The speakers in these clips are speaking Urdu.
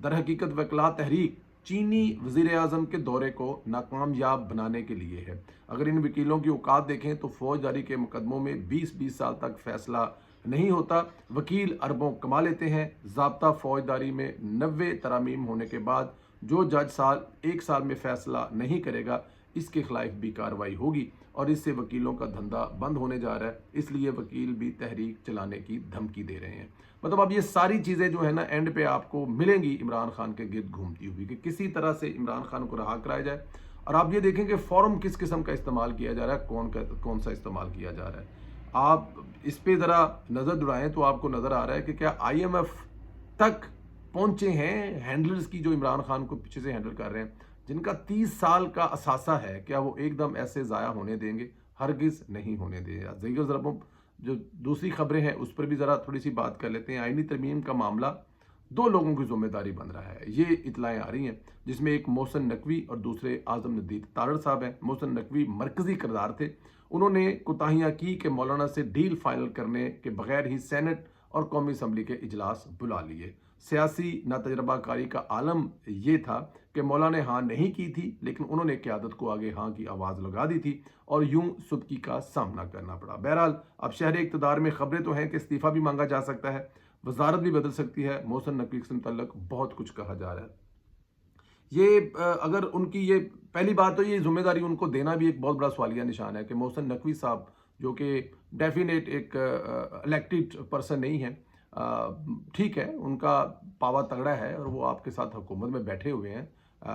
در حقیقت وکلا تحریک چینی وزیر اعظم کے دورے کو ناکامیاب بنانے کے لیے ہے۔ اگر ان وکیلوں کی اوقات دیکھیں تو فوجداری کے مقدموں میں 20 سال تک فیصلہ نہیں ہوتا، وکیل اربوں کما لیتے ہیں۔ ضابطہ فوجداری میں 90 ترامیم ہونے کے بعد جو جج ایک سال میں فیصلہ نہیں کرے گا، اس کے خلاف بھی کارروائی ہوگی، اور اس سے وکیلوں کا دھندا بند ہونے جا رہا ہے۔ اس لیے وکیل بھی تحریک چلانے کی دھمکی دے رہے ہیں۔ مطلب اب یہ ساری چیزیں جو ہے نا اینڈ پہ آپ کو ملیں گی عمران خان کے گرد گھومتی ہوئی، کہ کسی طرح سے عمران خان کو رہا کرایا جائے۔ اور آپ یہ دیکھیں کہ فورم کس قسم کا استعمال کیا جا رہا ہے، کون سا استعمال کیا جا رہا ہے۔ آپ اس پہ ذرا نظر دوڑائیں تو آپ کو نظر آ رہا ہے کہ کیا آئی ایم ایف تک پہنچے ہیں ہینڈلرز کی، جو عمران خان کو پیچھے سے ہینڈل کر رہے ہیں، جن کا 30 سال کا اثاثہ ہے، کیا وہ ایک دم ایسے ضائع ہونے دیں گے؟ ہرگز نہیں ہونے دیں گے۔ دیگر ضربوں جو دوسری خبریں ہیں اس پر بھی ذرا تھوڑی سی بات کر لیتے ہیں۔ آئینی ترمیم کا معاملہ 2 لوگوں کی ذمہ داری بن رہا ہے، یہ اطلاعیں آ رہی ہیں، جس میں ایک محسن نقوی اور دوسرے اعظم ندید تارڑ صاحب ہیں۔ محسن نقوی مرکزی کردار تھے، انہوں نے کوتاہیاں کی کہ مولانا سے ڈیل فائنل کرنے کے بغیر ہی سینٹ اور قومی اسمبلی کے اجلاس بلا لیے۔ سیاسی ناتجربہ کاری کا عالم یہ تھا کہ مولانا نے ہاں نہیں کی تھی، لیکن انہوں نے قیادت کو آگے ہاں کی آواز لگا دی تھی، اور یوں سدکی کا سامنا کرنا پڑا۔ بہرحال اب شہر اقتدار میں خبریں تو ہیں کہ استعفیٰ بھی مانگا جا سکتا ہے، وزارت بھی بدل سکتی ہے۔ محسن نقوی سے متعلق بہت کچھ کہا جا رہا ہے۔ یہ اگر ان کی یہ پہلی بات تو یہ ذمہ داری ان کو دینا بھی ایک بہت بڑا سوالیہ نشان ہے کہ محسن نقوی صاحب جو کہ ڈیفینیٹ ایک الیکٹڈ پرسن نہیں ہے، ٹھیک ہے ان کا پاوا تگڑا ہے اور وہ آپ کے ساتھ حکومت میں بیٹھے ہوئے ہیں،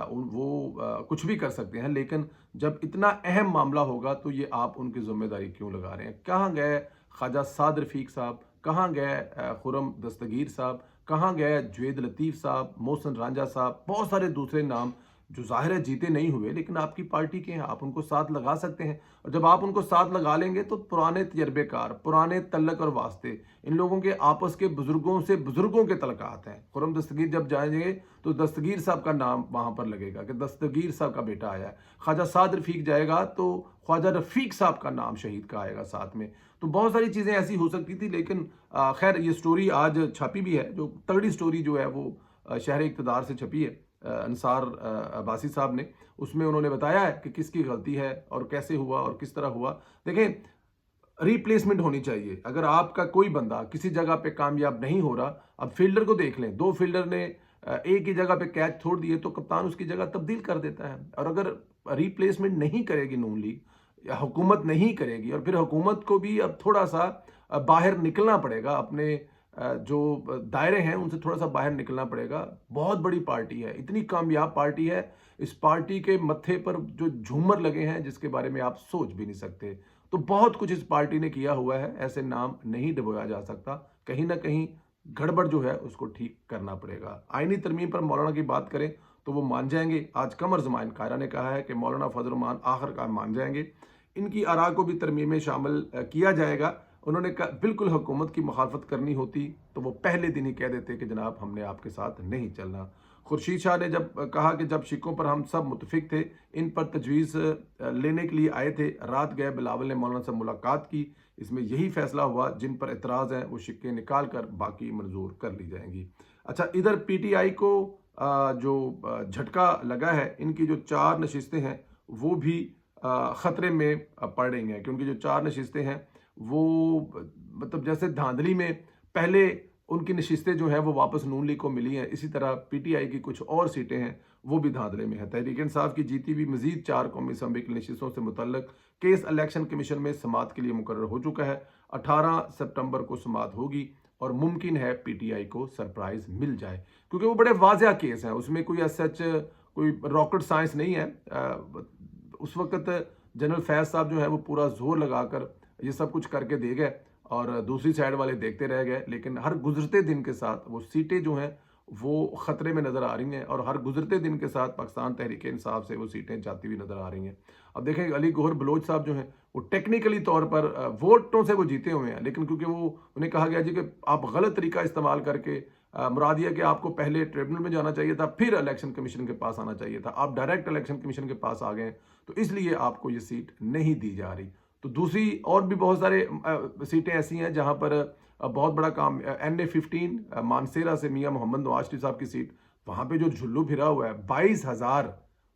وہ کچھ بھی کر سکتے ہیں، لیکن جب اتنا اہم معاملہ ہوگا تو یہ آپ ان کی ذمہ داری کیوں لگا رہے ہیں؟ کہاں گئے خواجہ سعد رفیق صاحب، کہاں گئے خرم دستگیر صاحب، کہاں گئے جوید لطیف صاحب، محسن رانجھا صاحب، بہت سارے دوسرے نام جو ظاہر ہے جیتے نہیں ہوئے لیکن آپ کی پارٹی کے ہیں، آپ ان کو ساتھ لگا سکتے ہیں۔ اور جب آپ ان کو ساتھ لگا لیں گے تو پرانے تجربے کار، پرانے تعلق اور واسطے، ان لوگوں کے آپس کے بزرگوں سے بزرگوں کے تعلقات ہیں۔ خرم دستگیر جب جائیں گے تو دستگیر صاحب کا نام وہاں پر لگے گا کہ دستگیر صاحب کا بیٹا آیا ہے۔ خواجہ سعد رفیق جائے گا تو خواجہ رفیق صاحب کا نام شہید کا آئے گا ساتھ میں۔ تو بہت ساری چیزیں ایسی ہو سکتی تھی، لیکن خیر یہ سٹوری آج چھپی بھی ہے، جو تگڑی سٹوری جو ہے وہ شہر اقتدار سے چھپی ہے انصار عباسی صاحب نے، اس میں انہوں نے بتایا ہے کہ کس کی غلطی ہے اور کیسے ہوا اور کس طرح ہوا۔ دیکھیں ریپلیسمنٹ ہونی چاہیے، اگر آپ کا کوئی بندہ کسی جگہ پہ کامیاب نہیں ہو رہا، اب فیلڈر کو دیکھ لیں، 2 فیلڈر نے ایک ہی جگہ پہ کیچ چھوڑ دیے تو کپتان اس کی جگہ تبدیل کر دیتا ہے۔ اور اگر ریپلیسمنٹ نہیں کرے گی نون لیگ، حکومت نہیں کرے گی، اور پھر حکومت کو بھی اب تھوڑا سا باہر نکلنا پڑے گا، اپنے جو دائرے ہیں ان سے تھوڑا سا باہر نکلنا پڑے گا۔ بہت بڑی پارٹی ہے، اتنی کامیاب پارٹی ہے، اس پارٹی کے متھے پر جو جھومر لگے ہیں جس کے بارے میں آپ سوچ بھی نہیں سکتے۔ تو بہت کچھ اس پارٹی نے کیا ہوا ہے، ایسے نام نہیں ڈبویا جا سکتا، کہیں نہ کہیں گڑبڑ جو ہے اس کو ٹھیک کرنا پڑے گا۔ آئینی ترمیم پر مولانا کی بات کریں تو وہ مان جائیں گے۔ آج قمر زمان قاہرہ نے کہا ہے کہ مولانا فضل الرحمان آخر کار مان جائیں گے، ان کی آراء کو بھی ترمیم میں شامل کیا جائے گا۔ انہوں نے کہا بالکل حکومت کی مخالفت کرنی ہوتی تو وہ پہلے دن ہی کہہ دیتے کہ جناب ہم نے آپ کے ساتھ نہیں چلنا۔ خورشید شاہ نے جب کہا کہ جب شکوں پر ہم سب متفق تھے، ان پر تجویز لینے کے لیے آئے تھے، رات گئے بلاول نے مولانا سے ملاقات کی، اس میں یہی فیصلہ ہوا جن پر اعتراض ہیں وہ شکیں نکال کر باقی منظور کر لی جائیں گی۔ اچھا ادھر پی ٹی آئی کو جو جھٹکا لگا ہے، ان کی جو 4 نشستیں ہیں وہ بھی خطرے میں پڑ رہی ہیں، کیونکہ جو 4 نشستیں ہیں وہ مطلب جیسے دھاندلی میں پہلے ان کی نشستیں جو ہیں وہ واپس نون لیگ کو ملی ہیں، اسی طرح پی ٹی آئی کی کچھ اور سیٹیں ہیں وہ بھی دھاندلے میں ہیں۔ تحریک انصاف کی جیتی ہوئی مزید 4 قومی اسمبلی کی نشستوں سے متعلق کیس الیکشن کمیشن میں سماعت کے لیے مقرر ہو چکا ہے۔ 18 سپٹمبر کو سماعت ہوگی اور ممکن ہے پی ٹی آئی کو سرپرائز مل جائے، کیونکہ وہ بڑے واضح کیس ہیں، اس میں کوئی سچ کوئی راکٹ سائنس نہیں ہے۔ اس وقت جنرل فیض صاحب جو ہے وہ پورا زور لگا کر یہ سب کچھ کر کے دے گئے اور دوسری سائیڈ والے دیکھتے رہ گئے، لیکن ہر گزرتے دن کے ساتھ وہ سیٹیں جو ہیں وہ خطرے میں نظر آ رہی ہیں، اور ہر گزرتے دن کے ساتھ پاکستان تحریک انصاف سے وہ سیٹیں جاتی ہوئی نظر آ رہی ہیں۔ اب دیکھیں علی گوہر بلوچ صاحب جو ہیں وہ ٹیکنیکلی طور پر ووٹوں سے وہ جیتے ہوئے ہیں، لیکن کیونکہ وہ انہیں کہا گیا جی کہ آپ غلط طریقہ استعمال کر کے، مراد یہ کہ آپ کو پہلے ٹریبونل میں جانا چاہیے تھا، پھر الیکشن کمیشن کے پاس آنا چاہیے تھا، آپ ڈائریکٹ الیکشن کمیشن کے پاس آ گئے ہیں، تو اس لیے آپ کو یہ سیٹ نہیں دی جا رہی۔ تو دوسری اور بھی بہت سارے سیٹیں ایسی ہیں جہاں پر بہت بڑا کام، این اے 15 مانسیرہ سے میاں محمد نواز شریف صاحب کی سیٹ، وہاں پہ جو جھلو پھرا ہوا ہے 22,000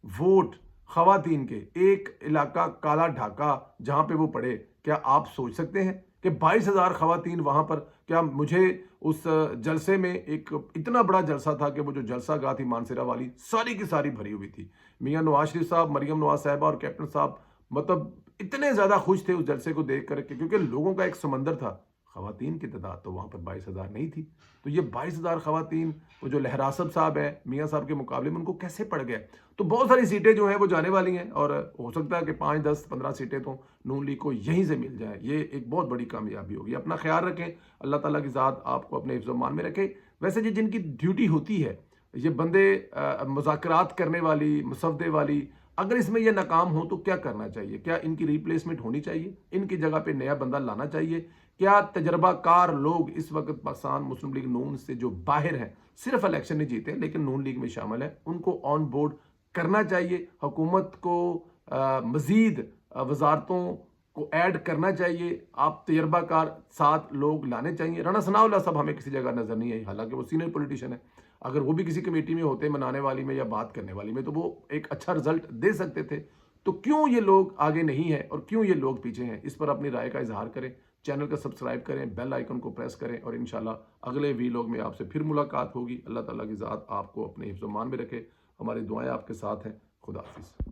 ووٹ خواتین کے، ایک علاقہ کالا ڈھاکہ جہاں پہ وہ پڑے، کیا آپ سوچ سکتے ہیں کہ 22,000 خواتین وہاں پر؟ کیا مجھے اس جلسے میں ایک اتنا بڑا جلسہ تھا کہ وہ جو جلسہ گاہ تھی مانسیرا والی ساری کی ساری بھری ہوئی تھی، میاں نواز شریف صاحب، مریم نواز صاحبہ اور کیپٹن صاحب مطلب اتنے زیادہ خوش تھے اس جلسے کو دیکھ کر کے، کیونکہ لوگوں کا ایک سمندر تھا، خواتین کی تعداد تو وہاں پر 22,000 نہیں تھی۔ تو یہ 22,000 خواتین، وہ جو لہراسب صاحب ہیں میاں صاحب کے مقابلے میں، ان کو کیسے پڑ گئے؟ تو بہت ساری سیٹیں جو ہیں وہ جانے والی ہیں، اور ہو سکتا ہے کہ 5 10 15 سیٹیں تو نون لیگ کو یہیں سے مل جائیں۔ یہ ایک بہت بڑی کامیابی ہوگی۔ اپنا خیال رکھیں، اللہ تعالیٰ کی ذات آپ کو اپنے حفظ و امان میں رکھے۔ ویسے یہ جن کی ڈیوٹی ہوتی ہے، یہ بندے مذاکرات کرنے والی، مسودے والی، اگر اس میں یہ ناکام ہو تو کیا کرنا چاہیے؟ کیا ان کی ریپلیسمنٹ ہونی چاہیے؟ ان کی جگہ پہ نیا بندہ لانا چاہیے؟ کیا تجربہ کار لوگ اس وقت پاکستان مسلم لیگ نون سے جو باہر ہیں، صرف الیکشن نہیں جیتے لیکن نون لیگ میں شامل ہیں، ان کو آن بورڈ کرنا چاہیے؟ حکومت کو مزید وزارتوں کو ایڈ کرنا چاہیے؟ آپ تجربہ کار 7 لوگ لانے چاہیے؟ رانا ثناء اللہ صاحب ہمیں کسی جگہ نظر نہیں آئی، حالانکہ وہ سینئر پولیٹیشین ہے۔ اگر وہ بھی کسی کمیٹی میں ہوتے، منانے والی میں یا بات کرنے والی میں، تو وہ ایک اچھا رزلٹ دے سکتے تھے۔ تو کیوں یہ لوگ آگے نہیں ہیں اور کیوں یہ لوگ پیچھے ہیں؟ اس پر اپنی رائے کا اظہار کریں، چینل کا سبسکرائب کریں، بیل آئیکن کو پریس کریں، اور انشاءاللہ اگلے ویلاگ میں آپ سے پھر ملاقات ہوگی۔ اللہ تعالیٰ کی ذات آپ کو اپنے حفظ و امان میں رکھے۔ ہماری دعائیں آپ کے ساتھ ہیں۔ خدا حافظ۔